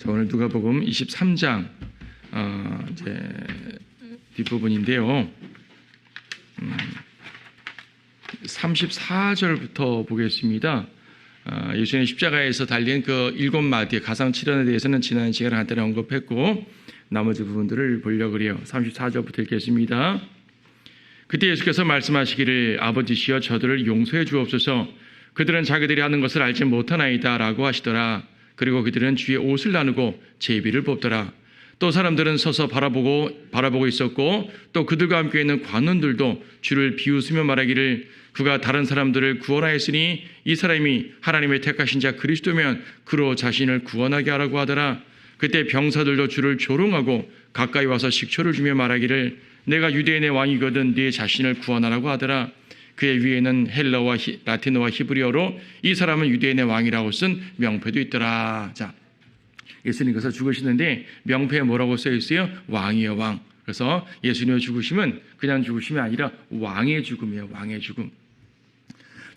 자, 오늘 누가복음 23장 이제 뒷부분인데요. 34절부터 보겠습니다. 예수님의 십자가에서 달린 그 7마디의 가상칠언에 대해서는 지난 시간에 간단히 언급했고 나머지 부분들을 보려고 해요. 34절부터 읽겠습니다. 그때 예수께서 말씀하시기를 아버지시여 저들을 용서해 주옵소서. 그들은 자기들이 하는 것을 알지 못하나이다 라고 하시더라. 그리고 그들은 주의 옷을 나누고 제비를 뽑더라. 또 사람들은 서서 바라보고 있었고 또 그들과 함께 있는 관원들도 주를 비웃으며 말하기를 그가 다른 사람들을 구원하였으니 이 사람이 하나님의 택하신 자 그리스도면 그로 자신을 구원하게 하라고 하더라. 그때 병사들도 주를 조롱하고 가까이 와서 식초를 주며 말하기를 내가 유대인의 왕이거든 네 자신을 구원하라고 하더라. 그의 위에는 헬라어와 라틴어와 히브리어로 이 사람은 유대인의 왕이라고 쓴 명패도 있더라. 자, 예수님께서 죽으시는데 명패에 뭐라고 써 있어요? 왕이여 왕. 그래서 예수님의 죽으심은 그냥 죽으심이 아니라 왕의 죽음이에요. 왕의 죽음.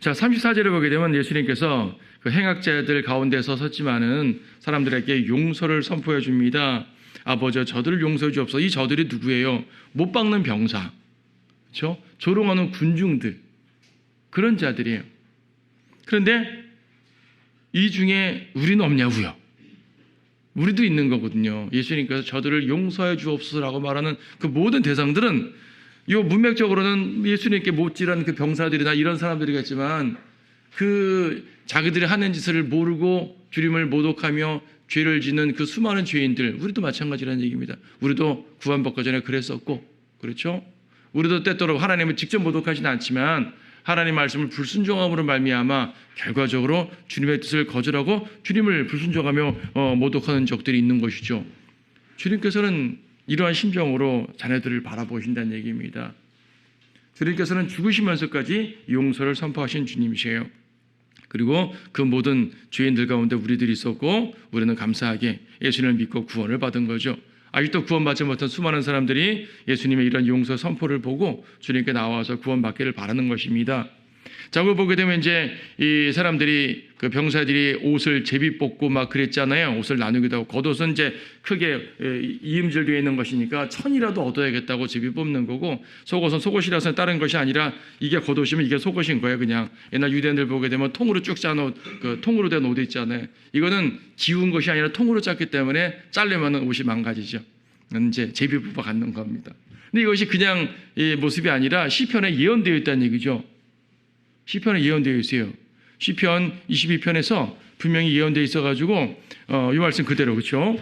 자, 34절을 보게 되면 예수님께서 그 행악자들 가운데 섰지만은 사람들에게 용서를 선포해 줍니다. 아버지 저들을 용서해 주옵소서. 이 저들이 누구예요? 못 박는 병사, 그렇죠? 조롱하는 군중들, 그런 자들이에요. 그런데 이 중에 우리는 없냐고요? 우리도 있는 거거든요. 예수님께서 저들을 용서해 주옵소서라고 말하는 그 모든 대상들은 이 문맥적으로는 예수님께 못질한 그 병사들이나 이런 사람들이겠지만 그 자기들이 하는 짓을 모르고 주님을 모독하며 죄를 짓는 그 수많은 죄인들, 우리도 마찬가지라는 얘기입니다. 우리도 구원받기 전에 그랬었고, 그렇죠? 우리도 때때로 하나님을 직접 모독하지는 않지만 하나님 말씀을 불순종함으로 말미암아 결과적으로 주님의 뜻을 거절하고 주님을 불순종하며 모독하는 적들이 있는 것이죠. 주님께서는 이러한 심정으로 자녀들을 바라보신다는 얘기입니다. 주님께서는 죽으시면서까지 용서를 선포하신 주님이세요. 그리고 그 모든 죄인들 가운데 우리들이 있었고 우리는 감사하게 예수님을 믿고 구원을 받은 거죠. 아직도 구원받지 못한 수많은 사람들이 예수님의 이런 용서 선포를 보고 주님께 나와서 구원받기를 바라는 것입니다. 자, 그걸 보게 되면 이제 이 사람들이 그 병사들이 옷을 제비 뽑고 막 그랬잖아요. 옷을 나누기도 하고 겉옷은 이제 크게 이음절되어 있는 것이니까 천이라도 얻어야겠다고 제비 뽑는 거고 속옷은 속옷이라서 다른 것이 아니라 이게 겉옷이면 이게 속옷인 거예요. 그냥 옛날 유대인들 보게 되면 통으로 쭉 짠 옷, 그 통으로 된 옷 있잖아요. 이거는 지운 것이 아니라 통으로 짰기 때문에 자르면 옷이 망가지죠. 이제 제비 뽑아 갖는 겁니다. 근데 이것이 그냥 이 모습이 아니라 시편에 예언되어 있다는 얘기죠. 시편에 예언되어 있어요. 시편 22편에서 분명히 예언되어 있어가지고 이 말씀 그대로, 그렇죠?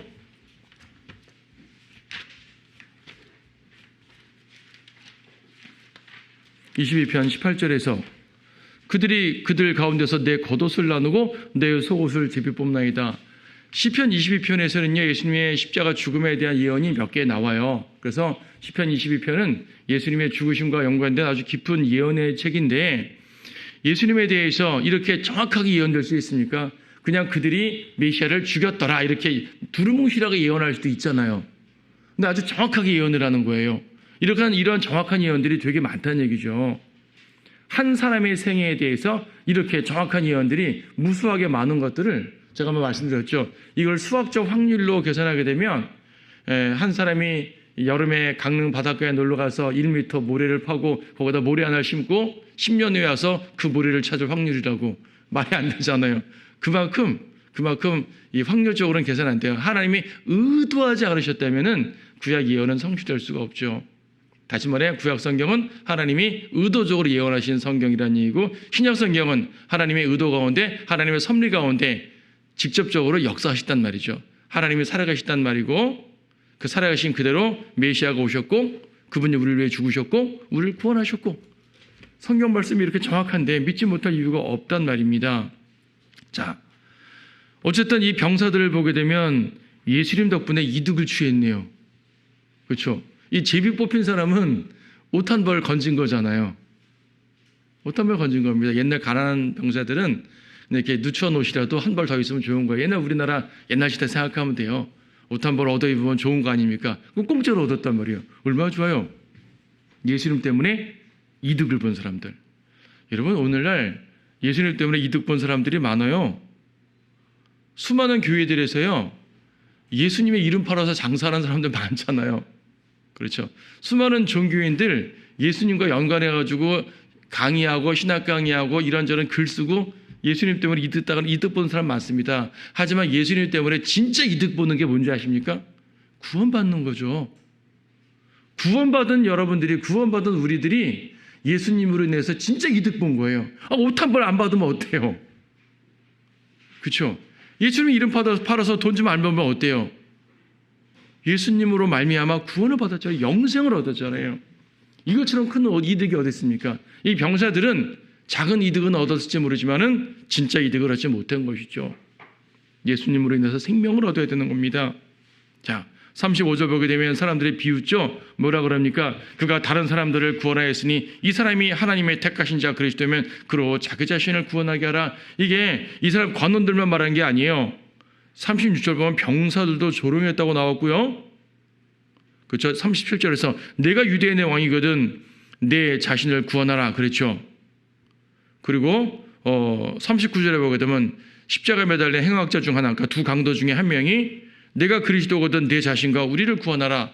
(22편) 18절에서 그들 가운데서 내 겉옷을 나누고 내 속옷을 제비 뽑나이다. 시편 22편에서는요 예수님의 십자가 죽음에 대한 예언이 몇 개 나와요. 그래서 시편 22편은 예수님의 죽으심과 연관된 아주 깊은 예언의 책인데 예수님에 대해서 이렇게 정확하게 예언될 수 있습니까? 그냥 그들이 메시아를 죽였더라 이렇게 두루뭉실하게 예언할 수도 있잖아요. 근데 아주 정확하게 예언을 하는 거예요. 이런 정확한 예언들이 되게 많다는 얘기죠. 한 사람의 생애에 대해서 이렇게 정확한 예언들이 무수하게 많은 것들을 제가 한번 말씀드렸죠. 이걸 수학적 확률로 계산하게 되면 한 사람이 여름에 강릉 바닷가에 놀러가서 1m 모래를 파고 거기다 모래 하나를 심고 10년 후에 와서 그 모래를 찾을 확률이라고 말이 안 되잖아요. 그만큼 이 확률적으로는 계산 안 돼요. 하나님이 의도하지 않으셨다면은 구약 예언은 성취될 수가 없죠. 다시 말해 구약 성경은 하나님이 의도적으로 예언하신 성경이라는 얘기고 신약 성경은 하나님의 의도 가운데 하나님의 섭리 가운데 직접적으로 역사하셨단 말이죠. 하나님이 살아가셨단 말이고 그 살아가신 그대로 메시아가 오셨고 그분이 우리를 위해 죽으셨고 우리를 구원하셨고 성경 말씀이 이렇게 정확한데 믿지 못할 이유가 없단 말입니다. 자, 어쨌든 이 병사들을 보게 되면 예수님 덕분에 이득을 취했네요. 그렇죠? 이 제비 뽑힌 사람은 옷 한 벌 건진 거잖아요. 옷 한 벌 건진 겁니다. 옛날 가난한 병사들은 이렇게 누추한 옷이라도 한 벌 더 있으면 좋은 거예요. 우리나라 옛날 시대 생각하면 돼요. 옷 한 벌 얻어 입으면 좋은 거 아닙니까? 그럼 공짜로 얻었단 말이에요. 얼마나 좋아요. 예수님 때문에 이득을 본 사람들. 여러분 오늘날 예수님 때문에 이득 본 사람들이 많아요. 수많은 교회들에서요 예수님의 이름 팔아서 장사하는 사람들 많잖아요. 그렇죠. 수많은 종교인들 예수님과 연관해가지고 강의하고 신학 강의하고 이런저런 글 쓰고 예수님 때문에 이득 보는 사람 많습니다. 하지만 예수님 때문에 진짜 이득 보는 게 뭔지 아십니까? 구원받는 거죠. 구원받은 여러분들이, 구원받은 우리들이 예수님으로 인해서 진짜 이득 본 거예요. 옷 한 벌 안 받으면 어때요? 그렇죠? 예수님 이름 팔아서 돈 좀 안 벌면 어때요? 예수님으로 말미암아 구원을 받았잖아요. 영생을 얻었잖아요. 이것처럼 큰 이득이 어디 있습니까? 이 병사들은 작은 이득은 얻었을지 모르지만은 진짜 이득을 얻지 못한 것이죠. 예수님으로 인해서 생명을 얻어야 되는 겁니다. 자, 35절 보게 되면 사람들이 비웃죠. 뭐라 그럽니까? 그가 다른 사람들을 구원하였으니 이 사람이 하나님의 택하신 자 그리스도면 그로 자기 자신을 구원하게 하라. 이게 이 사람 관원들만 말한 게 아니에요. 36절 보면 병사들도 조롱했다고 나왔고요. 그렇죠. 37절에서 내가 유대인의 왕이거든 내 자신을 구원하라 그랬죠. 그리고 39절에 보게 되면 십자가에 매달린 행악자 중 하나, 그러니까 두 강도 중에 한 명이 내가 그리스도거든 내 자신과 우리를 구원하라.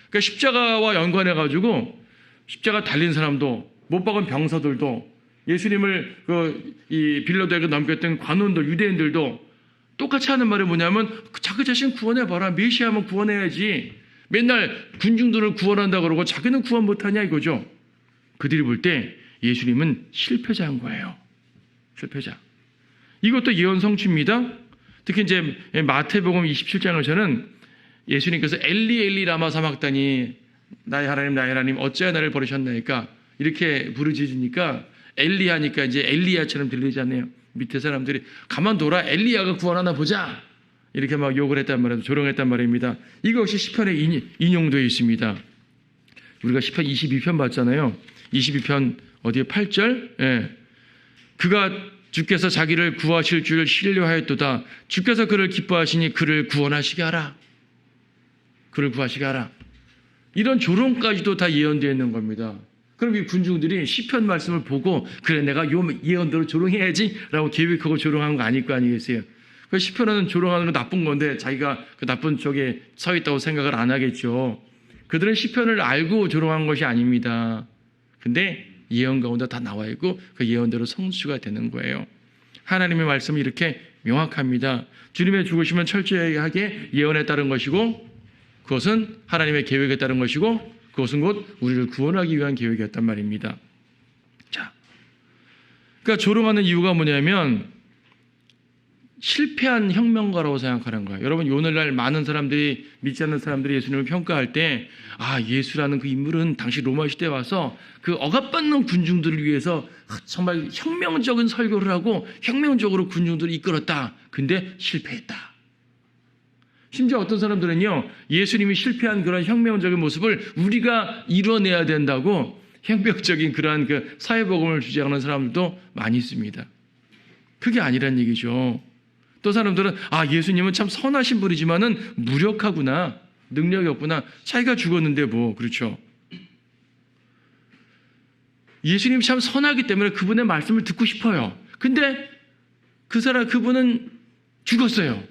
그러니까 십자가와 연관해가지고 십자가 달린 사람도 못 박은 병사들도 예수님을 이 빌라도에게 넘겼던 관원들, 유대인들도 똑같이 하는 말이 뭐냐면 자기 자신 구원해봐라. 메시아면 구원해야지. 맨날 군중들을 구원한다 그러고 자기는 구원 못하냐 이거죠. 그들이 볼 때 예수님은 실패자인 거예요. 실패자. 이것도 예언 성취입니다. 특히 이제 마태복음 27장에서는 예수님께서 엘리 엘리 라마 사막다니 나의 하나님 어찌하여 나를 버리셨나이까 이렇게 부르짖으니까 엘리 하니까 이제 엘리야처럼 들리잖아요. 밑에 사람들이 가만둬라 엘리야가 구원하나 보자 이렇게 막 욕을 했단 말이에요. 조롱했단 말입니다. 이것이 시편에 인용되어 있습니다. 우리가 시편 22편 봤잖아요. 22편 어디에 8절? 예. 그가 주께서 자기를 구하실 줄 신뢰하였도다. 주께서 그를 기뻐하시니 그를 구원하시게 하라. 그를 구하시게 하라. 이런 조롱까지도 다 예언되어 있는 겁니다. 그럼 이 군중들이 시편 말씀을 보고 그래 내가 요 예언대로 조롱해야지 라고 계획하고 조롱한 거 아닐 거 아니겠어요. 그 시편은 조롱하는 건 나쁜 건데 자기가 그 나쁜 쪽에 서 있다고 생각을 안 하겠죠. 그들은 시편을 알고 조롱한 것이 아닙니다. 근데 예언 가운데 다 나와 있고 그 예언대로 성취가 되는 거예요. 하나님의 말씀이 이렇게 명확합니다. 주님의 죽으심은 철저하게 예언에 따른 것이고 그것은 하나님의 계획에 따른 것이고 그것은 곧 우리를 구원하기 위한 계획이었단 말입니다. 자, 그러니까 조롱하는 이유가 뭐냐면 실패한 혁명가라고 생각하는 거예요. 여러분 오늘날 많은 사람들이 믿지 않는 사람들이 예수님을 평가할 때 예수라는 그 인물은 당시 로마 시대에 와서 그 억압받는 군중들을 위해서 정말 혁명적인 설교를 하고 혁명적으로 군중들을 이끌었다. 근데 실패했다. 심지어 어떤 사람들은요 예수님이 실패한 그런 혁명적인 모습을 우리가 이뤄내야 된다고 혁명적인 그러한 그 사회복음을 주장하는 사람들도 많이 있습니다. 그게 아니란 얘기죠. 또 사람들은 예수님은 참 선하신 분이지만은 무력하구나, 능력이 없구나, 자기가 죽었는데 뭐 그렇죠. 예수님이 참 선하기 때문에 그분의 말씀을 듣고 싶어요. 근데 그분은 죽었어요.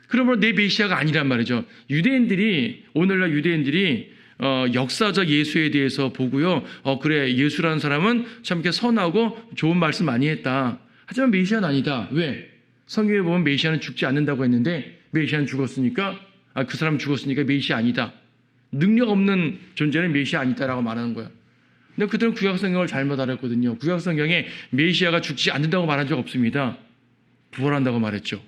그러므로 내 메시아가 아니란 말이죠. 오늘날 유대인들이 역사적 예수에 대해서 보고요. 그래 예수라는 사람은 참 이렇게 선하고 좋은 말씀 많이 했다. 하지만 메시아는 아니다. 왜? 성경에 보면 메시아는 죽지 않는다고 했는데 메시아는 죽었으니까 그 사람 죽었으니까 메시아 아니다. 능력 없는 존재는 메시아 아니다라고 말하는 거야. 근데 그들은 구약 성경을 잘못 알았거든요. 구약 성경에 메시아가 죽지 않는다고 말한 적 없습니다. 부활한다고 말했죠.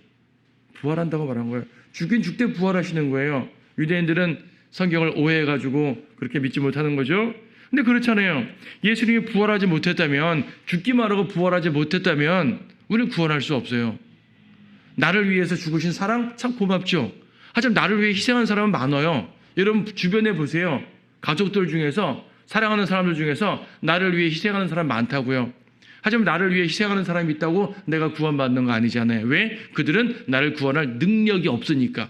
부활한다고 말한 거예요. 죽긴 죽되 부활하시는 거예요. 유대인들은 성경을 오해해가지고 그렇게 믿지 못하는 거죠. 근데 그렇잖아요. 예수님이 부활하지 못했다면, 죽기만 하고 부활하지 못했다면 우리는 구원할 수 없어요. 나를 위해서 죽으신 사랑 참 고맙죠. 하지만 나를 위해 희생한 사람은 많아요. 여러분 주변에 보세요. 가족들 중에서, 사랑하는 사람들 중에서 나를 위해 희생하는 사람 많다고요. 하지만 나를 위해 희생하는 사람이 있다고 내가 구원받는 거 아니잖아요. 왜? 그들은 나를 구원할 능력이 없으니까.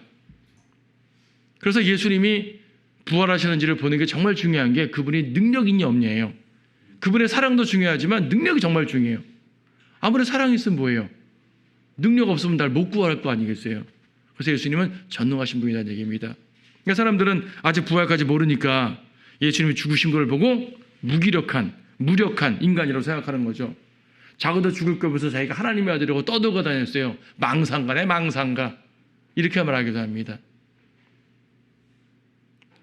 그래서 예수님이 부활하시는지를 보는 게 정말 중요한 게 그분이 능력 있냐 없냐예요. 그분의 사랑도 중요하지만 능력이 정말 중요해요. 아무리 사랑이 있으면 뭐예요? 능력 없으면 날 못 구원할 거 아니겠어요? 그래서 예수님은 전능하신 분이라는 얘기입니다. 그러니까 사람들은 아직 부활까지 모르니까 예수님이 죽으신 걸 보고 무기력한 인간이라고 생각하는 거죠. 자기도 죽을 거면서 자기가 하나님의 아들이라고 떠들고 다녔어요. 망상가네 망상가. 이렇게 말하기도 합니다.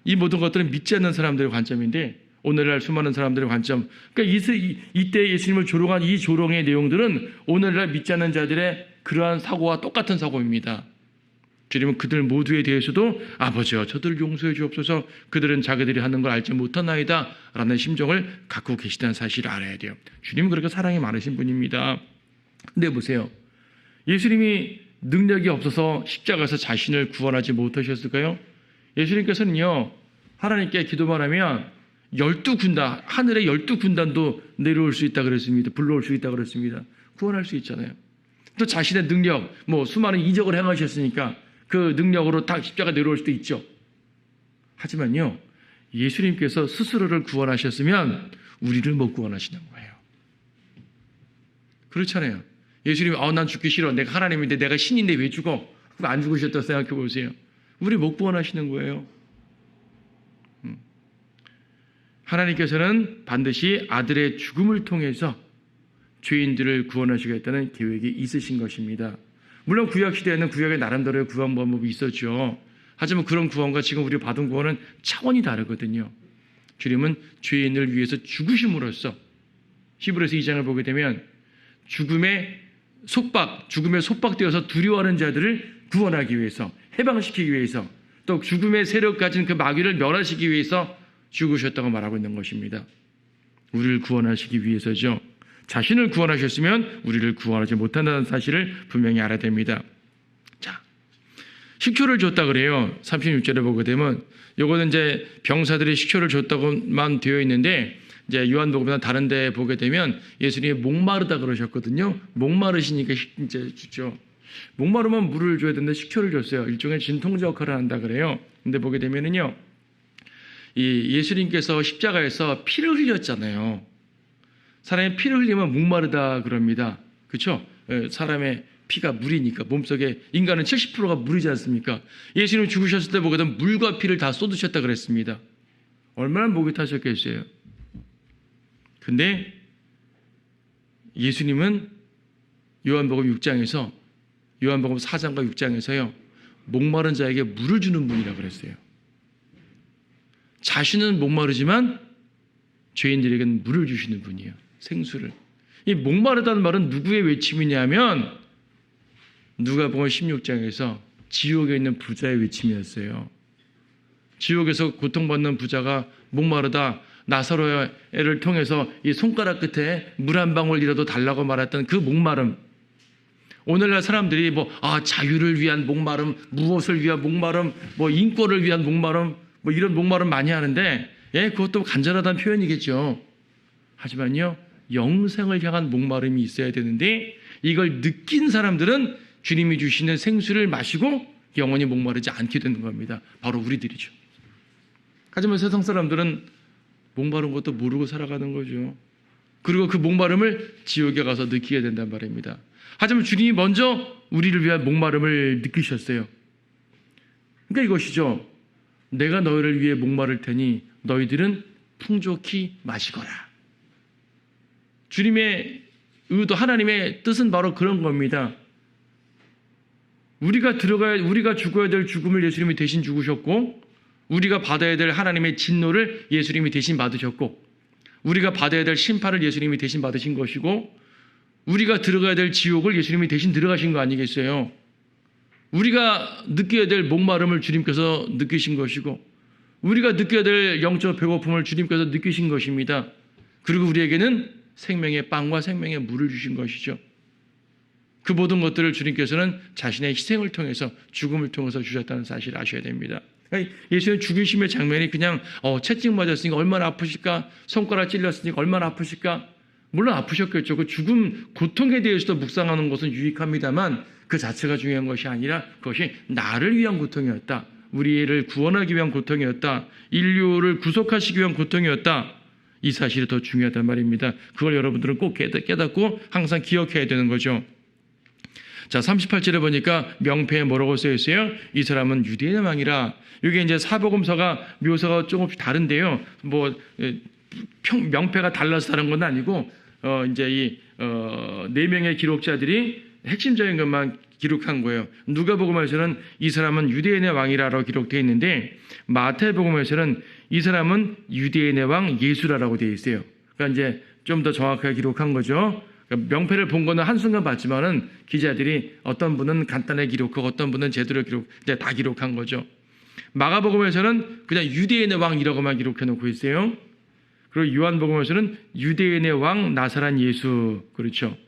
이 모든 것들은 믿지 않는 사람들의 관점인데 오늘날 수많은 사람들의 관점. 그러니까 이때 예수님을 조롱한 이 조롱의 내용들은 오늘날 믿지 않는 자들의 그러한 사고와 똑같은 사고입니다. 주님은 그들 모두에 대해서도 아버지여 저들을 용서해 주옵소서 그들은 자기들이 하는 걸 알지 못하나이다 라는 심정을 갖고 계시다는 사실을 알아야 돼요. 주님은 그렇게 사랑이 많으신 분입니다. 근데 보세요. 예수님이 능력이 없어서 십자가에서 자신을 구원하지 못하셨을까요? 예수님께서는요. 하나님께 기도만 하면 12군단, 하늘의 12군단도 내려올 수 있다 그랬습니다. 불러올 수 있다 그랬습니다. 구원할 수 있잖아요. 또 자신의 능력, 수많은 이적을 행하셨으니까 그 능력으로 다 십자가 내려올 수도 있죠. 하지만요, 예수님께서 스스로를 구원하셨으면 우리를 못 구원하시는 거예요. 그렇잖아요. 예수님이 난 죽기 싫어. 내가 하나님인데 내가 신인데 왜 죽어? 그럼 안 죽으셨다고 생각해 보세요. 우리 못 구원하시는 거예요. 하나님께서는 반드시 아들의 죽음을 통해서 죄인들을 구원하시겠다는 계획이 있으신 것입니다. 물론 구약시대에는 구약의 나름대로의 구원 방법이 있었죠. 하지만 그런 구원과 지금 우리가 받은 구원은 차원이 다르거든요. 주님은 죄인을 위해서 죽으심으로써 히브리서 2장을 보게 되면 죽음에 속박되어서 두려워하는 자들을 구원하기 위해서, 해방시키기 위해서, 또 죽음의 세력 가진 그 마귀를 멸하시기 위해서 죽으셨다고 말하고 있는 것입니다. 우리를 구원하시기 위해서죠. 자신을 구원하셨으면 우리를 구원하지 못한다는 사실을 분명히 알아야 됩니다. 자, 식초를 줬다 그래요. 36절에 보게 되면 요거는 이제 병사들이 식초를 줬다고만 되어 있는데 이제 요한복음이나 다른 데 보게 되면 예수님이 목마르다 그러셨거든요. 목마르시니까 이제 주죠. 목마르면 물을 줘야 되는데 식초를 줬어요. 일종의 진통제 역할을 한다 그래요. 근데 보게 되면은요. 이 예수님께서 십자가에서 피를 흘렸잖아요. 사람의 피를 흘리면 목마르다 그럽니다. 그렇죠? 사람의 피가 물이니까 몸속에 인간은 70%가 물이지 않습니까? 예수님 죽으셨을 때 보게 되면 물과 피를 다 쏟으셨다 그랬습니다. 얼마나 목이 타셨겠어요. 근데 예수님은 요한복음 6장에서 요한복음 4장과 6장에서요. 목마른 자에게 물을 주는 분이라고 그랬어요. 자신은 목마르지만 죄인들에게는 물을 주시는 분이에요. 생수를. 이 목마르다는 말은 누구의 외침이냐면 누가복음 16장에서 지옥에 있는 부자의 외침이었어요. 지옥에서 고통받는 부자가 목마르다 나사로를 통해서 이 손가락 끝에 물 한 방울이라도 달라고 말했던 그 목마름. 오늘날 사람들이 자유를 위한 목마름, 무엇을 위한 목마름, 인권을 위한 목마름, 이런 목마름 많이 하는데, 그것도 간절하다는 표현이겠죠. 하지만요, 영생을 향한 목마름이 있어야 되는데, 이걸 느낀 사람들은 주님이 주시는 생수를 마시고 영원히 목마르지 않게 되는 겁니다. 바로 우리들이죠. 하지만 세상 사람들은 목마른 것도 모르고 살아가는 거죠. 그리고 그 목마름을 지옥에 가서 느끼게 된단 말입니다. 하지만 주님이 먼저 우리를 위한 목마름을 느끼셨어요. 그러니까 이것이죠. 내가 너희를 위해 목마를 테니 너희들은 풍족히 마시거라. 주님의 의도, 하나님의 뜻은 바로 그런 겁니다. 우리가 죽어야 될 죽음을 예수님이 대신 죽으셨고, 우리가 받아야 될 하나님의 진노를 예수님이 대신 받으셨고, 우리가 받아야 될 심판을 예수님이 대신 받으신 것이고, 우리가 들어가야 될 지옥을 예수님이 대신 들어가신 거 아니겠어요? 우리가 느껴야 될 목마름을 주님께서 느끼신 것이고, 우리가 느껴야 될 영적 배고픔을 주님께서 느끼신 것입니다. 그리고 우리에게는 생명의 빵과 생명의 물을 주신 것이죠. 그 모든 것들을 주님께서는 자신의 희생을 통해서, 죽음을 통해서 주셨다는 사실을 아셔야 됩니다. 예수님 죽으심의 장면이 그냥 채찍 맞았으니까 얼마나 아프실까, 손가락 찔렸으니까 얼마나 아프실까, 물론 아프셨겠죠. 그 죽음 고통에 대해서도 묵상하는 것은 유익합니다만 그 자체가 중요한 것이 아니라 그것이 나를 위한 고통이었다, 우리를 구원하기 위한 고통이었다, 인류를 구속하시기 위한 고통이었다, 이 사실이 더 중요하단 말입니다. 그걸 여러분들은 꼭 깨닫고 항상 기억해야 되는 거죠. 자, 38절에 보니까 명패에 뭐라고 쓰여 있어요? 이 사람은 유대인의 왕이라. 이게 이제 사복음서가 묘사가 조금씩 다른데요. 명패가 달라서 다른 건 아니고 이제 이 네 명의 기록자들이 핵심적인 것만 기록한 거예요. 누가복음에서는 이 사람은 유대인의 왕이라고 기록되어 있는데 마태복음에서는 이 사람은 유대인의 왕 예수라라고 되어 있어요. 그러니까 이제 좀 더 정확하게 기록한 거죠. 그러니까 명패를 본 거는 한순간 봤지만은 기자들이 어떤 분은 간단하게 기록하고 어떤 분은 제대로 이제 다 기록한 거죠. 마가복음에서는 그냥 유대인의 왕이라고만 기록해 놓고 있어요. 그리고 요한복음에서는 유대인의 왕 나사렛 예수. 그렇죠.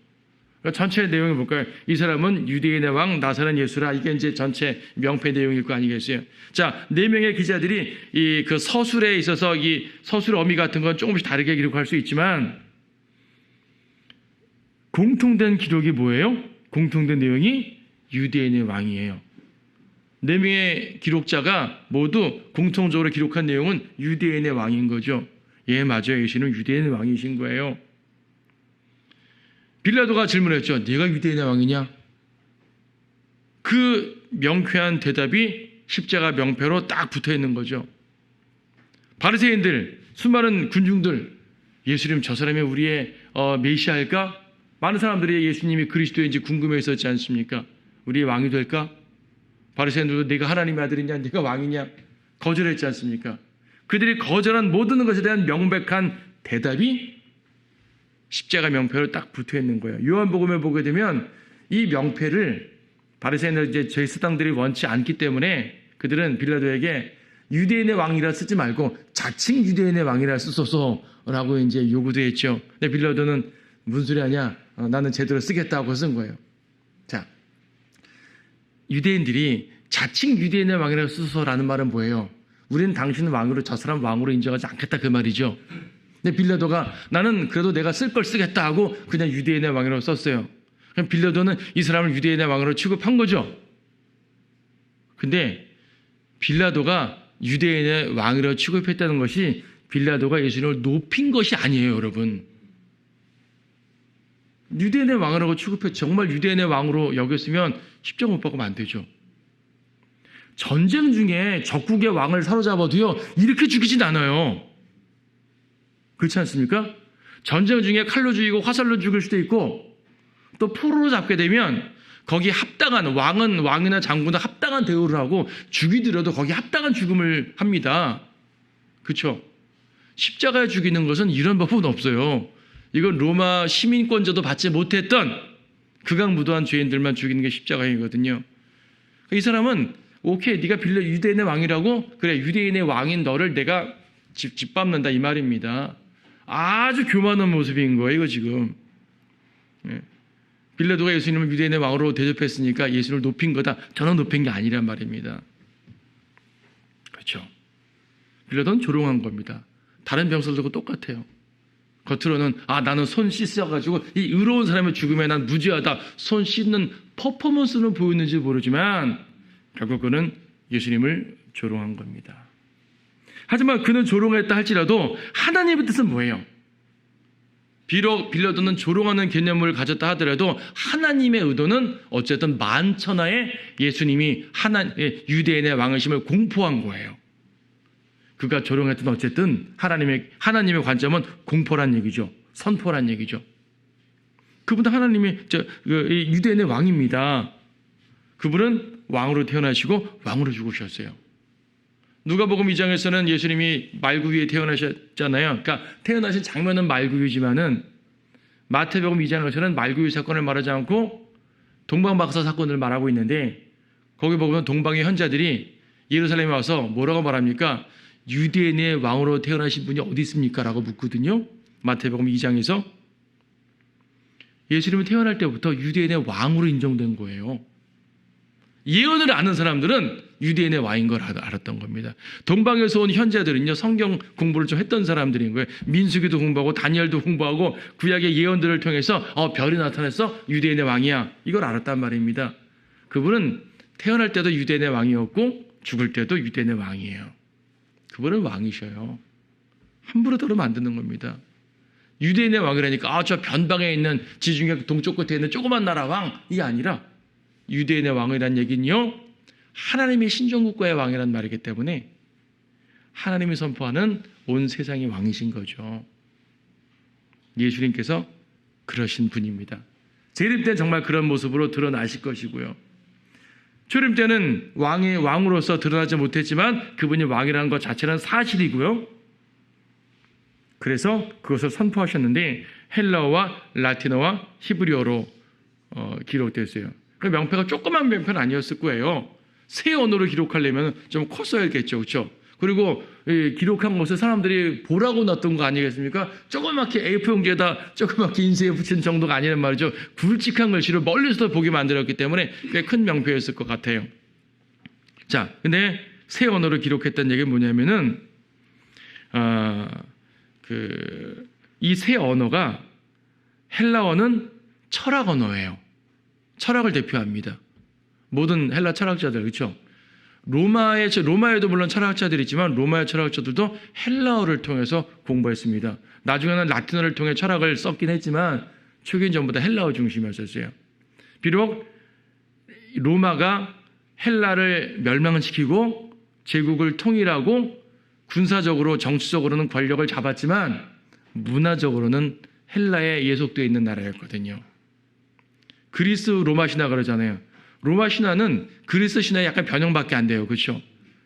그러니까 전체 내용이 볼까요? 이 사람은 유대인의 왕 나사렛 예수라. 이게 이제 전체 명패 내용일 거 아니겠어요? 자, 네 명의 기자들이 이 그 서술에 있어서 이 서술 어미 같은 건 조금씩 다르게 기록할 수 있지만 공통된 기록이 뭐예요? 공통된 내용이 유대인의 왕이에요. 네 명의 기록자가 모두 공통적으로 기록한 내용은 유대인의 왕인 거죠. 예, 맞아요. 예수는 유대인의 왕이신 거예요. 빌라도가 질문했죠. 네가 유대인의 왕이냐? 그 명쾌한 대답이 십자가 명패로 딱 붙어 있는 거죠. 바리새인들, 수많은 군중들, 예수님 저 사람이 우리의 메시아일까? 많은 사람들이 예수님이 그리스도인지 궁금해했었지 않습니까? 우리의 왕이 될까? 바리새인들도 네가 하나님의 아들이냐? 네가 왕이냐? 거절했지 않습니까? 그들이 거절한 모든 것에 대한 명백한 대답이 십자가 명패로 딱 붙어 있는 거예요. 요한복음에 보게 되면 이 명패를 바리새인들 이제 제사장들이 원치 않기 때문에 그들은 빌라도에게 유대인의 왕이라 쓰지 말고 자칭 유대인의 왕이라 쓰소서라고 이제 요구도 했죠. 근데 빌라도는 무슨 소리 하냐? 나는 제대로 쓰겠다고 쓴 거예요. 자, 유대인들이 자칭 유대인의 왕이라 쓰소서라는 말은 뭐예요? 우리는 당신은 왕으로 저 사람 왕으로 인정하지 않겠다 그 말이죠. 근데 빌라도가 나는 그래도 내가 쓸 걸 쓰겠다 하고 그냥 유대인의 왕이라고 썼어요. 그럼 빌라도는 이 사람을 유대인의 왕으로 취급한 거죠. 근데 빌라도가 유대인의 왕이라고 취급했다는 것이 빌라도가 예수님을 높인 것이 아니에요, 여러분. 유대인의 왕이라고 취급해 정말 유대인의 왕으로 여겼으면 십자가 못 박으면 안 되죠. 전쟁 중에 적국의 왕을 사로잡아도요, 이렇게 죽이진 않아요. 그렇지 않습니까? 전쟁 중에 칼로 죽이고 화살로 죽일 수도 있고 또 포로로 잡게 되면 거기 합당한 왕은 왕이나 장군은 합당한 대우를 하고 죽이더라도 거기 합당한 죽음을 합니다. 그렇죠? 십자가에 죽이는 것은 이런 법은 없어요. 이건 로마 시민권자도 받지 못했던 극악무도한 죄인들만 죽이는 게 십자가이거든요. 이 사람은 오케이, 네가 유대인의 왕이라고? 그래, 유대인의 왕인 너를 내가 짓밟는다 이 말입니다. 아주 교만한 모습인 거예요, 이거 지금. 빌라도가 예수님을 유대인의 왕으로 대접했으니까 예수를 높인 거다. 저는 높인 게 아니란 말입니다. 그렇죠. 빌라도는 조롱한 겁니다. 다른 병사들과 똑같아요. 겉으로는 나는 손 씻어가지고 이 의로운 사람의 죽음에 난 무죄하다. 손 씻는 퍼포먼스는 보였는지 모르지만 결국 그는 예수님을 조롱한 겁니다. 하지만 그는 조롱했다 할지라도 하나님의 뜻은 뭐예요? 비록 빌라도는 조롱하는 개념을 가졌다 하더라도 하나님의 의도는 어쨌든 만천하에 예수님이 유대인의 왕이심을 공포한 거예요. 그가 조롱했던 어쨌든 하나님의 관점은 공포란 얘기죠. 선포란 얘기죠. 그분은 하나님이 유대인의 왕입니다. 그분은 왕으로 태어나시고 왕으로 죽으셨어요. 누가복음 2장에서는 예수님이 말구 위에 태어나셨잖아요. 그러니까 태어나신 장면은 말구 위지만은 마태복음 2장에서는 말구 위 사건을 말하지 않고 동방박사 사건을 말하고 있는데 거기 보면 동방의 현자들이 예루살렘에 와서 뭐라고 말합니까? 유대인의 왕으로 태어나신 분이 어디 있습니까? 라고 묻거든요. 마태복음 2장에서 예수님이 태어날 때부터 유대인의 왕으로 인정된 거예요. 예언을 아는 사람들은 유대인의 왕인 걸 알았던 겁니다. 동방에서 온 현자들은요, 성경 공부를 좀 했던 사람들인 거예요. 민수기도 공부하고 다니엘도 공부하고 구약의 예언들을 통해서 별이 나타났어? 유대인의 왕이야. 이걸 알았단 말입니다. 그분은 태어날 때도 유대인의 왕이었고 죽을 때도 유대인의 왕이에요. 그분은 왕이셔요. 함부로 들으면 안 되는 겁니다. 유대인의 왕이라니까 저 변방에 있는 지중해 동쪽 끝에 있는 조그만 나라 왕, 이게 아니라 유대인의 왕이라는 얘기는요, 하나님의 신정국가의 왕이라는 말이기 때문에 하나님이 선포하는 온 세상의 왕이신 거죠. 예수님께서 그러신 분입니다. 재림 때는 정말 그런 모습으로 드러나실 것이고요. 초림 때는 왕으로서 드러나지 못했지만 그분이 왕이라는 것 자체는 사실이고요. 그래서 그것을 선포하셨는데 헬라어와 라틴어와 히브리어로 기록되었어요. 그 명패가 조그만 명패는 아니었을 거예요. 새 언어로 기록하려면 좀 컸어야겠죠. 그렇죠? 그리고 기록한 것을 사람들이 보라고 놨던 거 아니겠습니까? 조그맣게 A4 용지에다 조그맣게 인쇄해 붙인 정도가 아니란 말이죠. 굵직한 글씨로 멀리서도 보게 만들었기 때문에 꽤 큰 명패였을 것 같아요. 자, 근데 새 언어로 기록했다는 얘기는 뭐냐면은 이 새 언어가 헬라어는 철학 언어예요. 철학을 대표합니다. 모든 헬라 철학자들, 그렇죠? 로마에도 물론 철학자들이 있지만 로마의 철학자들도 헬라어를 통해서 공부했습니다. 나중에는 라틴어를 통해 철학을 썼긴 했지만 초기엔 전부 다 헬라어 중심이었어요. 비록 로마가 헬라를 멸망시키고 제국을 통일하고 군사적으로 정치적으로는 권력을 잡았지만 문화적으로는 헬라에 예속되어 있는 나라였거든요. 그리스 로마 신화 그러잖아요. 로마 신화는 그리스 신화의 약간 변형밖에 안 돼요. 그렇죠?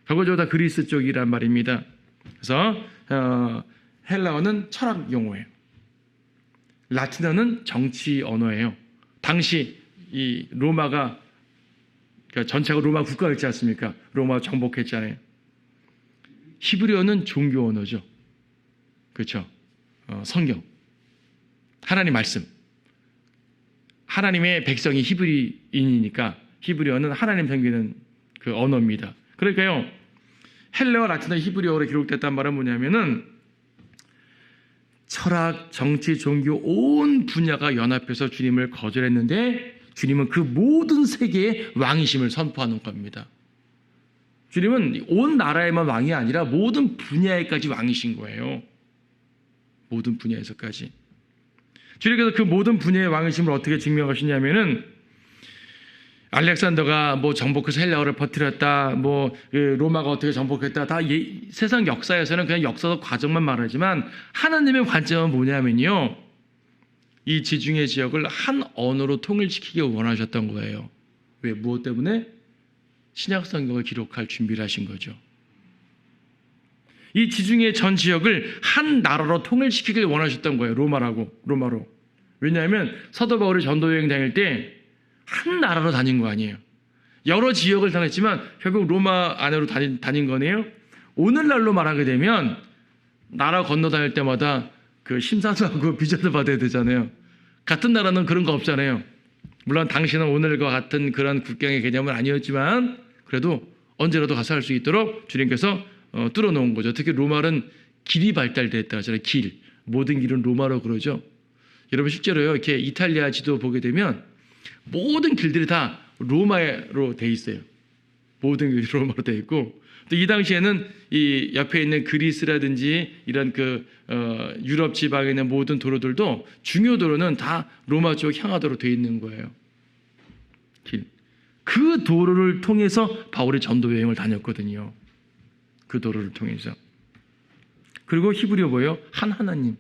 결과적으로 다 그리스 쪽이란 말입니다. 그래서 헬라어는 철학 용어예요. 라틴어는 정치 언어예요. 당시 이 로마가 그러니까 전체가 로마 국가였지 않습니까? 로마 정복했잖아요. 히브리어는 종교 언어죠. 그렇죠? 성경, 하나님 말씀. 하나님의 백성이 히브리인이니까 히브리어는 하나님 섬기는 그 언어입니다. 그러니까요, 헬라어, 라틴어, 히브리어로 기록됐단 말은 뭐냐면은 철학, 정치, 종교 온 분야가 연합해서 주님을 거절했는데 주님은 그 모든 세계의 왕이심을 선포하는 겁니다. 주님은 온 나라에만 왕이 아니라 모든 분야에까지 왕이신 거예요. 모든 분야에서까지. 주님께서 그 모든 분야의 왕이심을 어떻게 증명하시냐면은 알렉산더가 뭐 정복해서 헬라어를 퍼뜨렸다, 뭐 로마가 어떻게 정복했다, 다 세상 역사에서는 그냥 역사적 과정만 말하지만 하나님의 관점은 뭐냐면요, 이 지중해 지역을 한 언어로 통일시키기 원하셨던 거예요. 왜? 무엇 때문에? 신약 성경을 기록할 준비를 하신 거죠. 이 지중해 전 지역을 한 나라로 통일시키길 원하셨던 거예요. 로마로. 왜냐하면 사도 바울이 전도 여행 다닐 때 한 나라로 다닌 거 아니에요. 여러 지역을 다녔지만 결국 로마 안으로 다닌 거네요. 오늘날로 말하게 되면 나라 건너 다닐 때마다 그 심사도 하고 비자도 받아야 되잖아요. 같은 나라는 그런 거 없잖아요. 물론 당시는 오늘과 같은 그런 국경의 개념은 아니었지만 그래도 언제라도 가서 할 수 있도록 주님께서 뚫어놓은 거죠. 특히 로마는 길이 발달됐다 하잖아요. 길. 모든 길은 로마로 그러죠. 여러분 실제로요, 이렇게 이탈리아 지도 보게 되면 모든 길들이 다 로마로 돼 있어요. 모든 길이 로마로 돼 있고, 또 이 당시에는 이 옆에 있는 그리스라든지 이런 유럽 지방에 있는 모든 도로들도 중요 도로는 다 로마 쪽 향하도록 돼 있는 거예요. 길. 그 도로를 통해서 바울이 전도 여행을 다녔거든요. 그 도로를 통해서. 그리고 히브리어 뭐예요? 한 하나님.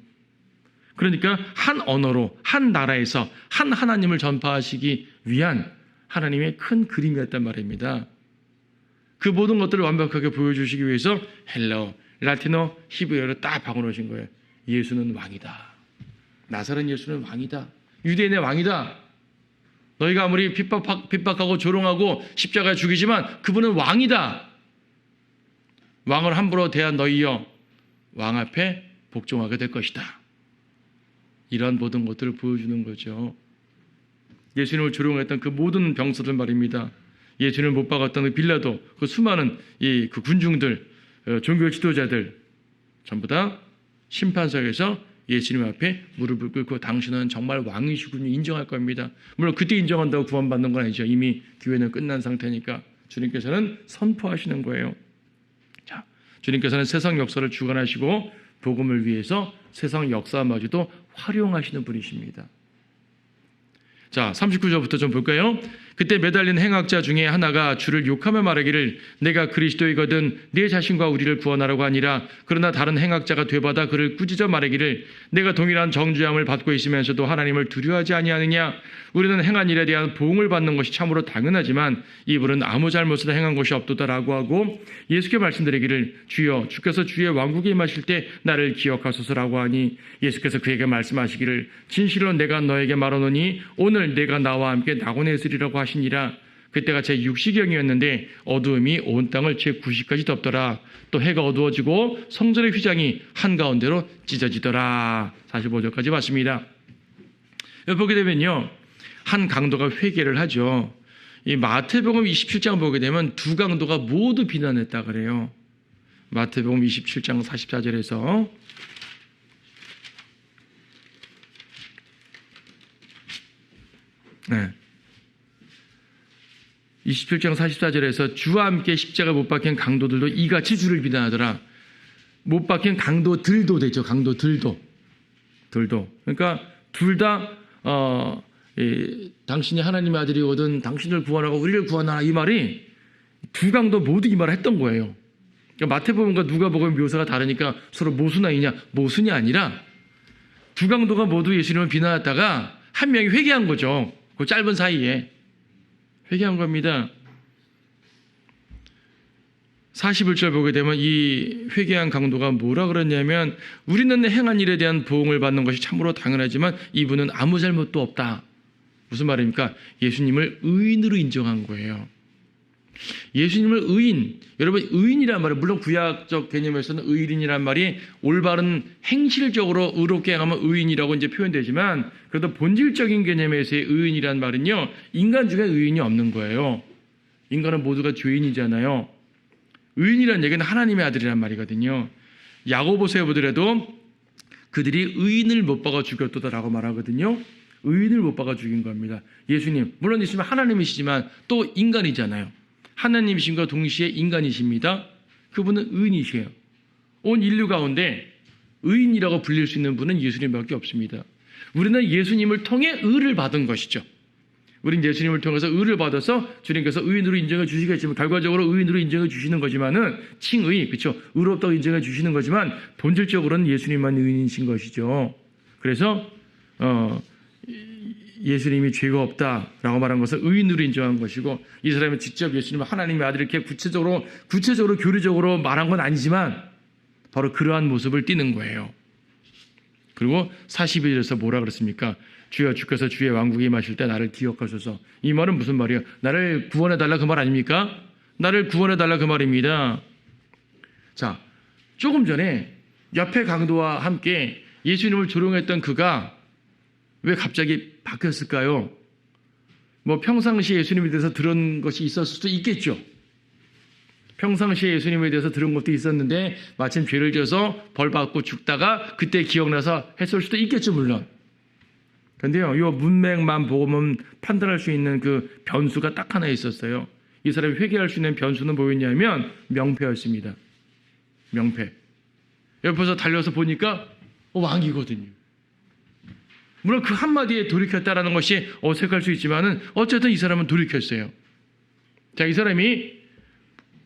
그러니까 한 언어로 한 나라에서 한 하나님을 전파하시기 위한 하나님의 큰 그림이었단 말입니다. 그 모든 것들을 완벽하게 보여주시기 위해서 헬라어, 라틴어, 히브리어를 딱 바꿔놓으신 거예요. 예수는 왕이다. 나사렛 예수는 왕이다. 유대인의 왕이다. 너희가 아무리 핍박하고 조롱하고 십자가에 죽이지만 그분은 왕이다. 왕을 함부로 대한 너희여 왕 앞에 복종하게 될 것이다. 이러한 모든 것들을 보여주는 거죠. 예수님을 조롱했던 그 모든 병사들 말입니다. 예수님을 못 박았던 그 빌라도, 그 수많은 그 군중들, 종교 지도자들 전부 다 심판석에서 예수님 앞에 무릎을 꿇고 당신은 정말 왕이시군요 인정할 겁니다. 물론 그때 인정한다고 구원받는 건 아니죠. 이미 교회는 끝난 상태니까 주님께서는 선포하시는 거예요. 자, 주님께서는 세상 역사를 주관하시고 복음을 위해서 세상 역사마저도 활용하시는 분이십니다. 자, 39절부터 좀 볼까요? 그때 매달린 행악자 중에 하나가 주를 욕하며 말하기를 내가 그리스도이거든 내 자신과 우리를 구원하라고 하니라. 그러나 다른 행악자가 되받아 그를 꾸짖어 말하기를 내가 동일한 정죄함을 받고 있으면서도 하나님을 두려워하지 아니하느냐. 우리는 행한 일에 대한 보응을 받는 것이 참으로 당연하지만 이분은 아무 잘못을 행한 것이 없도다라고 하고 예수께 말씀드리기를 주여 주께서 주의 왕국에 임하실 때 나를 기억하소서라고 하니 예수께서 그에게 말씀하시기를 진실로 내가 너에게 말하노니 오늘 내가 나와 함께 낙원에 있으리라고 하시니라. 그때가 제6시경이었는데 어두움이 온 땅을 제9시까지 덮더라. 또 해가 어두워지고 성전의 휘장이 한가운데로 찢어지더라. 45절까지 봤습니다. 보게 되면요, 한 강도가 회개를 하죠. 이 마태복음 27장 보게 되면 두 강도가 모두 비난했다 그래요. 마태복음 27장 44절에서 네. 27장 44절에서 주와 함께 십자가 못 박힌 강도들도 이같이 주를 비난하더라. 못 박힌 강도들도 되죠. 강도들도. 그러니까 둘 다 당신이 하나님의 아들이거든 당신을 구원하고 우리를 구원하라 이 말이 두 강도 모두 이 말을 했던 거예요. 그러니까 마태복음과 누가복음 묘사가 다르니까 서로 모순아니냐 모순이 아니라 두 강도가 모두 예수님을 비난했다가 한 명이 회개한 거죠. 그 짧은 사이에 회개한 겁니다. 41절 보게 되면 이 회개한 강도가 뭐라 그랬냐면 우리는 행한 일에 대한 보응을 받는 것이 참으로 당연하지만 이분은 아무 잘못도 없다. 무슨 말입니까? 예수님을 의인으로 인정한 거예요. 예수님을 의인, 여러분 의인이란 말은 물론 구약적 개념에서는 의인이란 말이 올바른 행실적으로 의롭게 행하면 의인이라고 이제 표현되지만 그래도 본질적인 개념에서의 의인이란 말은요 인간 중에 의인이 없는 거예요. 인간은 모두가 죄인이잖아요. 의인이라는 얘기는 하나님의 아들이란 말이거든요. 야고보서에 보더라도 그들이 의인을 못 박아 죽였도다라고 말하거든요. 의인을 못 박아 죽인 겁니다. 예수님, 물론 예수님은 하나님이시지만 또 인간이잖아요. 하나님이신과 동시에 인간이십니다. 그분은 의인이세요. 온 인류 가운데 의인이라고 불릴 수 있는 분은 예수님밖에 없습니다. 우리는 예수님을 통해 의를 받은 것이죠. 우린 예수님을 통해서 의를 받아서 주님께서 의인으로 인정해 주시겠지만 결과적으로 의인으로 인정해 주시는 거지만은 칭의, 그렇죠? 의롭다고 인정해 주시는 거지만 본질적으로는 예수님만 의인이신 것이죠. 그래서 예수님이 죄가 없다라고 말한 것을 의인으로 인정한 것이고 이 사람이 직접 예수님을 하나님의 아들 이렇게 구체적으로 교리적으로 말한 건 아니지만 바로 그러한 모습을 띠는 거예요. 그리고 42절에서 뭐라 그랬습니까? 주여 주께서 주의 왕국에 임하실 때 나를 기억하소서. 이 말은 무슨 말이에요? 나를 구원해달라 그 말 아닙니까? 나를 구원해달라 그 말입니다. 자, 조금 전에 옆에 강도와 함께 예수님을 조롱했던 그가 왜 갑자기 바뀌었을까요? 뭐 평상시에 예수님에 대해서 들은 것이 있었을 수도 있겠죠. 평상시에 예수님에 대해서 들은 것도 있었는데 마침 죄를 지어서 벌 받고 죽다가 그때 기억나서 했을 수도 있겠죠, 물론. 그런데요, 이 문맥만 보면 판단할 수 있는 그 변수가 딱 하나 있었어요. 이 사람이 회개할 수 있는 변수는 뭐였냐면 명패였습니다. 명패. 옆에서 달려서 보니까 왕이거든요. 물론 그 한마디에 돌이켰다라는 것이 어색할 수 있지만은 어쨌든 이 사람은 돌이켰어요. 자, 이 사람이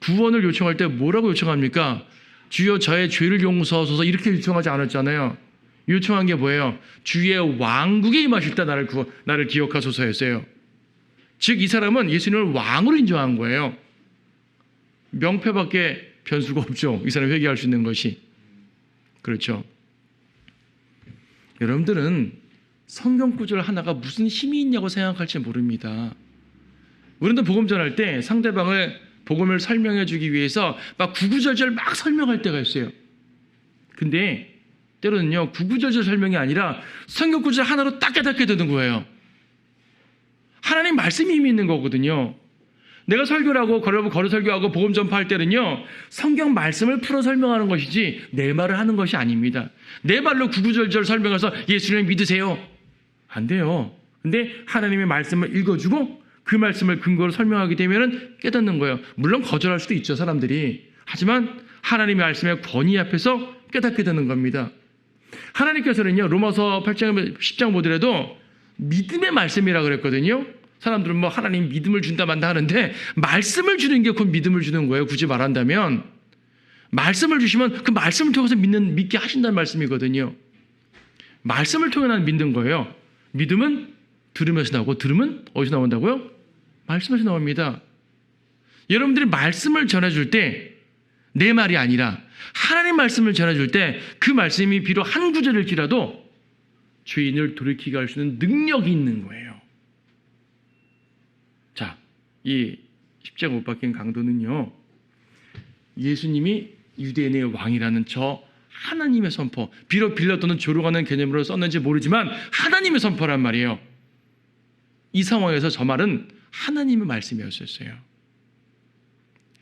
구원을 요청할 때 뭐라고 요청합니까? 주여 저의 죄를 용서하소서 이렇게 요청하지 않았잖아요. 요청한 게 뭐예요? 주의 왕국에 임하실 때 나를 기억하소서였어요. 즉 이 사람은 예수님을 왕으로 인정한 거예요. 명패밖에 변수가 없죠. 이 사람이 회개할 수 있는 것이. 그렇죠. 여러분들은 성경 구절 하나가 무슨 힘이 있냐고 생각할지 모릅니다. 우리도 복음 전할 때 상대방을 복음을 설명해 주기 위해서 막 구구절절 막 설명할 때가 있어요. 근데 때로는요 구구절절 설명이 아니라 성경 구절 하나로 딱 깨닫게 되는 거예요. 하나님 말씀이 힘이 있는 거거든요. 내가 설교를 하고 거리 설교하고 복음 전파할 때는요 성경 말씀을 풀어 설명하는 것이지 내 말을 하는 것이 아닙니다. 내 말로 구구절절 설명해서 예수님을 믿으세요. 안 돼요. 근데 하나님의 말씀을 읽어주고 그 말씀을 근거로 설명하게 되면 깨닫는 거예요. 물론 거절할 수도 있죠, 사람들이. 하지만 하나님의 말씀의 권위 앞에서 깨닫게 되는 겁니다. 하나님께서는요, 로마서 8장, 10장 보더라도 믿음의 말씀이라고 그랬거든요. 사람들은 뭐 하나님 믿음을 준다 만다 하는데 말씀을 주는 게 곧 믿음을 주는 거예요. 굳이 말한다면 말씀을 주시면 그 말씀을 통해서 믿게 하신다는 말씀이거든요. 말씀을 통해 믿는 거예요. 믿음은 들으면서 나오고 들으면 어디서 나온다고요? 말씀에서 나옵니다. 여러분들이 말씀을 전해줄 때 내 말이 아니라 하나님 말씀을 전해줄 때 그 말씀이 비록 한 구절일지라도 죄인을 돌이키게 할 수 있는 능력이 있는 거예요. 자, 이 십자가 못 박힌 강도는요, 예수님이 유대인의 왕이라는 저 하나님의 선포, 비록 빌라도는 조롱하는 개념으로 썼는지 모르지만 하나님의 선포란 말이에요. 이 상황에서 저 말은 하나님의 말씀이었어요.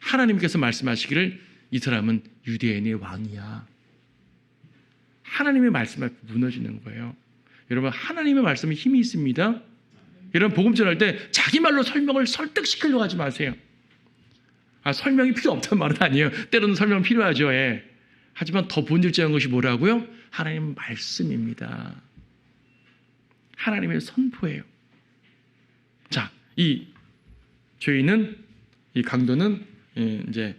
하나님께서 말씀하시기를 이 사람은 유대인의 왕이야. 하나님의 말씀 앞에 무너지는 거예요. 여러분, 하나님의 말씀에 힘이 있습니다. 여러분, 복음 전할 때 자기 말로 설명을 설득시키려고 하지 마세요. 설명이 필요 없다는 말은 아니에요. 때로는 설명 필요하죠. 예. 하지만 더 본질적인 것이 뭐라고요? 하나님의 말씀입니다. 하나님의 선포예요. 자, 이 죄인은, 이 강도는 이제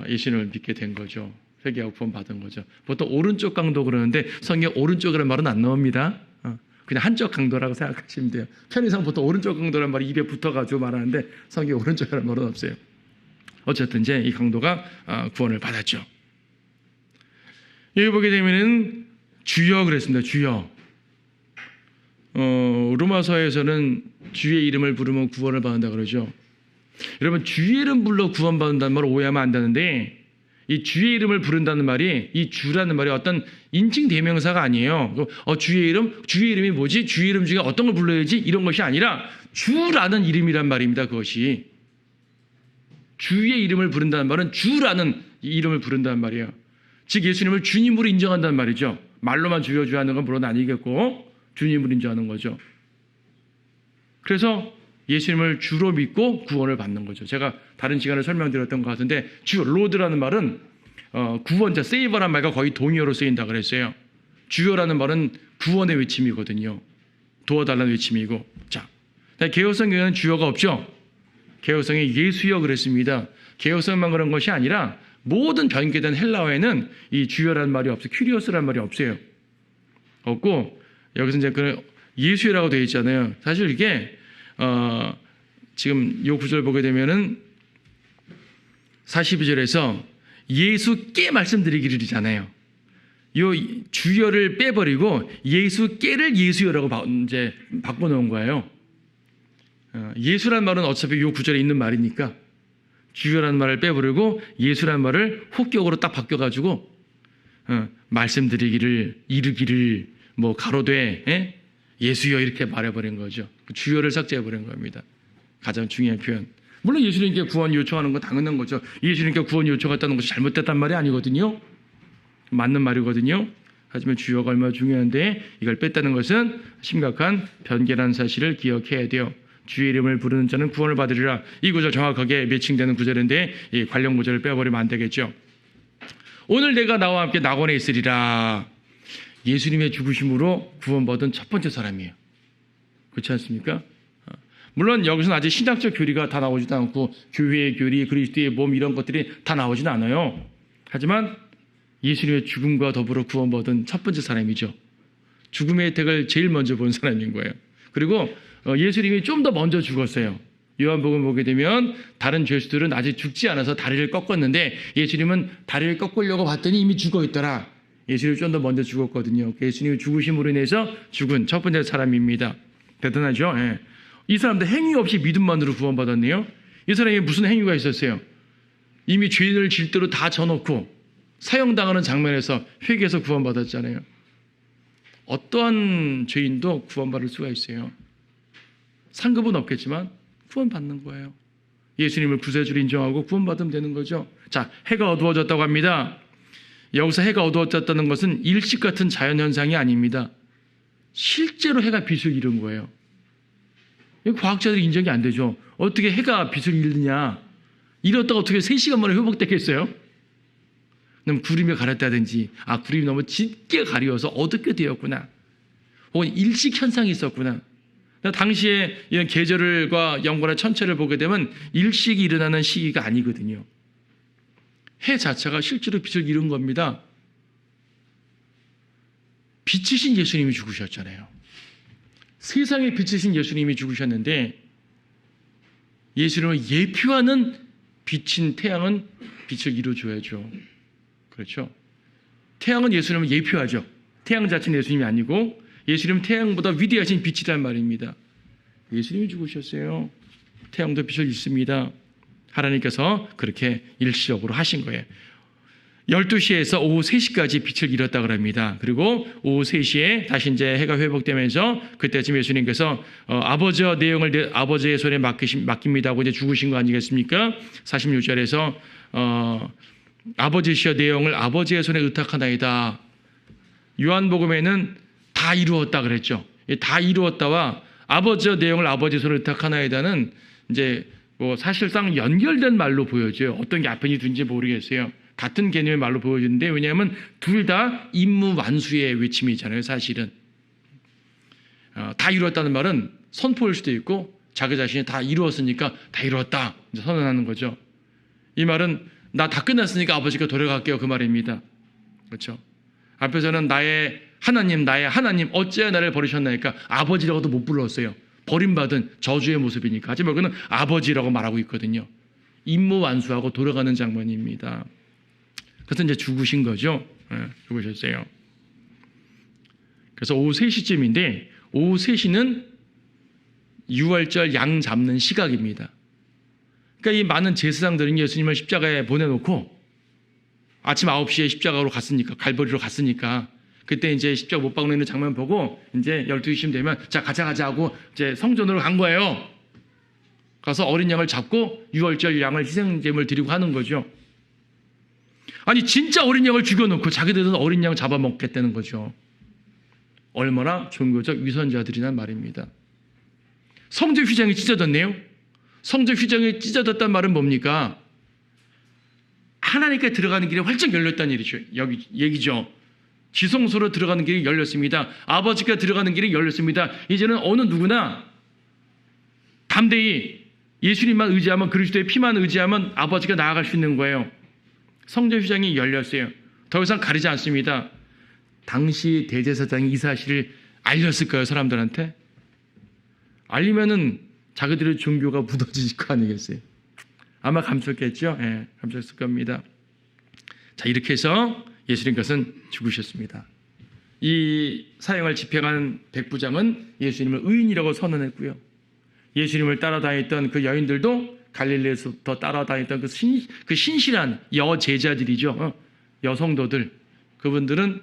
예수님을 믿게 된 거죠. 회개하고 구원 받은 거죠. 보통 오른쪽 강도 그러는데 성경에 오른쪽이라는 말은 안 나옵니다. 그냥 한쪽 강도라고 생각하시면 돼요. 편의상 보통 오른쪽 강도라는 말이 입에 붙어가지고 말하는데 성경에 오른쪽이라는 말은 없어요. 어쨌든 이제 이 강도가 구원을 받았죠. 여기 보게 되면은 주여 그랬습니다. 주여. 로마서에서는 주의 이름을 부르면 구원을 받는다 그러죠. 여러분, 주의 이름 불러 구원 받는다는 말을 오해하면 안 되는데, 이 주의 이름을 부른다는 말이, 이 주라는 말이 어떤 인칭 대명사가 아니에요. 주의 이름이 뭐지? 주의 이름 중에 어떤 걸 불러야지? 이런 것이 아니라 주라는 이름이란 말입니다. 그것이 주의 이름을 부른다는 말은 주라는 이름을 부른다는 말이에요. 즉 예수님을 주님으로 인정한다는 말이죠. 말로만 주여 주여 하는 건 물론 아니겠고 주님으로 인정하는 거죠. 그래서 예수님을 주로 믿고 구원을 받는 거죠. 제가 다른 시간에 설명드렸던 것 같은데 주, 로드라는 말은 구원자, 세이버란 말과 거의 동의어로 쓰인다 그랬어요. 주여라는 말은 구원의 외침이거든요. 도와달라는 외침이고. 자, 개혁성경에는 주여가 없죠. 개혁성에 예수여 그랬습니다. 개혁성만 그런 것이 아니라 모든 변개된 헬라어에는 이 주여라는 말이 없어요. 큐리오스라는 말이 없어요. 없고 여기서 이제 그 예수여라고 되어 있잖아요. 사실 이게 지금 이 구절 보게 되면은 42절에서 예수께 말씀드리기를이잖아요. 요 주여를 빼버리고 예수께를 예수여라고 이제 바꿔놓은 거예요. 예수란 말은 어차피 요 구절에 있는 말이니까 주여라는 말을 빼버리고 예수란 말을 혹격으로 딱 바뀌어가지고 말씀드리기를, 이르기를, 뭐 가로되 예수여 이렇게 말해버린 거죠. 주여를 삭제해버린 겁니다. 가장 중요한 표현. 물론 예수님께 구원 요청하는 건 당연한 거죠. 예수님께 구원 요청했다는 것이 잘못됐단 말이 아니거든요. 맞는 말이거든요. 하지만 주여가 얼마나 중요한데 이걸 뺐다는 것은 심각한 변개라는 사실을 기억해야 돼요. 주의 이름을 부르는 자는 구원을 받으리라. 이 구절 정확하게 매칭되는 구절인데 이 관련 구절을 빼버리면 안 되겠죠. 오늘 내가 나와 함께 낙원에 있으리라. 예수님의 죽으심으로 구원받은 첫 번째 사람이에요. 그렇지 않습니까? 물론 여기서는 아직 신학적 교리가 다 나오지도 않고 교회의 교리, 그리스도의 몸 이런 것들이 다 나오지는 않아요. 하지만 예수님의 죽음과 더불어 구원받은 첫 번째 사람이죠. 죽음의 혜택을 제일 먼저 본 사람인 거예요. 그리고 예수님이 좀 더 먼저 죽었어요. 요한복음 보게 되면 다른 죄수들은 아직 죽지 않아서 다리를 꺾었는데 예수님은 다리를 꺾으려고 봤더니 이미 죽어있더라. 예수님이 좀 더 먼저 죽었거든요. 예수님이 죽으심으로 인해서 죽은 첫 번째 사람입니다. 대단하죠? 예. 이 사람도 행위 없이 믿음만으로 구원받았네요. 이 사람이 무슨 행위가 있었어요? 이미 죄인을 질대로 다 져놓고 사형당하는 장면에서 회개해서 구원받았잖아요. 어떠한 죄인도 구원받을 수가 있어요. 상급은 없겠지만 구원받는 거예요. 예수님을 구세주로 인정하고 구원받으면 되는 거죠. 자, 해가 어두워졌다고 합니다. 여기서 해가 어두워졌다는 것은 일식 같은 자연현상이 아닙니다. 실제로 해가 빛을 잃은 거예요. 과학자들이 인정이 안 되죠. 어떻게 해가 빛을 잃느냐. 잃었다가 어떻게 3시간 만에 회복됐겠어요? 그럼 구름이 가렸다든지 구름이 너무 짙게 가려워서 어둡게 되었구나. 혹은 일식 현상이 있었구나. 당시에 이런 계절과 연관의 천체를 보게 되면 일식이 일어나는 시기가 아니거든요. 해 자체가 실제로 빛을 잃은 겁니다. 빛이신 예수님이 죽으셨잖아요. 세상의 빛이신 예수님이 죽으셨는데 예수님을 예표하는 빛인 태양은 빛을 이루어줘야죠. 그렇죠? 태양은 예수님을 예표하죠. 태양 자체는 예수님이 아니고 예수님은 태양보다 위대하신 빛이란 말입니다. 예수님이 죽으셨어요. 태양도 빛을 잃습니다. 하나님께서 그렇게 일시적으로 하신 거예요. 12시에서 오후 3시까지 빛을 잃었다 그럽니다. 그리고 오후 3시에 다시 이제 해가 회복되면서 그때쯤 예수님께서 아버지의 내용을 아버지의 손에 맡깁니다 하고 이제 죽으신 거 아니겠습니까? 46절에서 아버지시여 내용을 아버지의 손에 의탁하나이다. 요한복음에는 다 이루었다 그랬죠. 다 이루었다와 아버지의 내용을 아버지의 손에 의탁하나이다는 이제 뭐 사실상 연결된 말로 보여져요. 어떤 게 앞에 있는지 모르겠어요. 같은 개념의 말로 보여주는데 왜냐하면 둘 다 임무 완수의 외침이잖아요. 사실은 다 이루었다는 말은 선포일 수도 있고 자기 자신이 다 이루었으니까 다 이루었다 이제 선언하는 거죠. 이 말은 나 다 끝났으니까 아버지가 돌아갈게요 그 말입니다. 그렇죠? 앞에서는 나의 하나님 어찌하여 나를 버리셨나이까 아버지라고도 못 불렀어요. 버림받은 저주의 모습이니까. 하지만 그는 아버지라고 말하고 있거든요. 임무 완수하고 돌아가는 장면입니다. 그래서 이제 죽으신 거죠. 죽으셨어요. 그래서 오후 3시쯤인데 오후 3시는 유월절 양 잡는 시각입니다. 그러니까 이 많은 제사장들은 예수님을 십자가에 보내놓고 아침 9시에 십자가로 갔으니까 갈보리로 갔으니까 그때 이제 십자가 못 박는 있는 장면 보고 이제 12시쯤 되면 자 가자 하고 이제 성전으로 간 거예요. 가서 어린 양을 잡고 유월절 양을 희생제물 드리고 하는 거죠. 아니 진짜 어린 양을 죽여놓고 자기들은 어린 양 잡아먹겠다는 거죠. 얼마나 종교적 위선자들이란 말입니다. 성전 휘장이 찢어졌네요. 성전 휘장이 찢어졌단 말은 뭡니까? 하나님께 들어가는 길이 활짝 열렸다는 얘기죠. 지성소로 들어가는 길이 열렸습니다. 아버지께 들어가는 길이 열렸습니다. 이제는 어느 누구나 담대히 예수님만 의지하면 그리스도의 피만 의지하면 아버지가 나아갈 수 있는 거예요. 성전 휘장이 열렸어요. 더 이상 가리지 않습니다. 당시 대제사장이 이 사실을 알렸을까요? 사람들한테? 알리면은 자기들의 종교가 묻어질 거 아니겠어요? 아마 감췄겠죠? 예, 감췄을 겁니다. 자, 이렇게 해서 예수님께서는 죽으셨습니다. 이 사형을 집행한 백부장은 예수님을 의인이라고 선언했고요. 예수님을 따라다녔던 그 여인들도 갈릴리에서부터 따라다녔던 그 신실한 여제자들이죠. 여성도들. 그분들은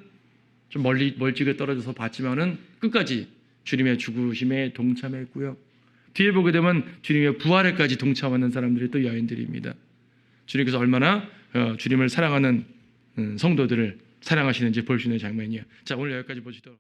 좀 멀찍이 떨어져서 봤지만은 끝까지 주님의 죽으심에 동참했고요. 뒤에 보게 되면 주님의 부활에까지 동참하는 사람들이 또 여인들입니다. 주님께서 얼마나 주님을 사랑하는 성도들을 사랑하시는지 볼 수 있는 장면이에요. 자, 오늘 여기까지 보시도록.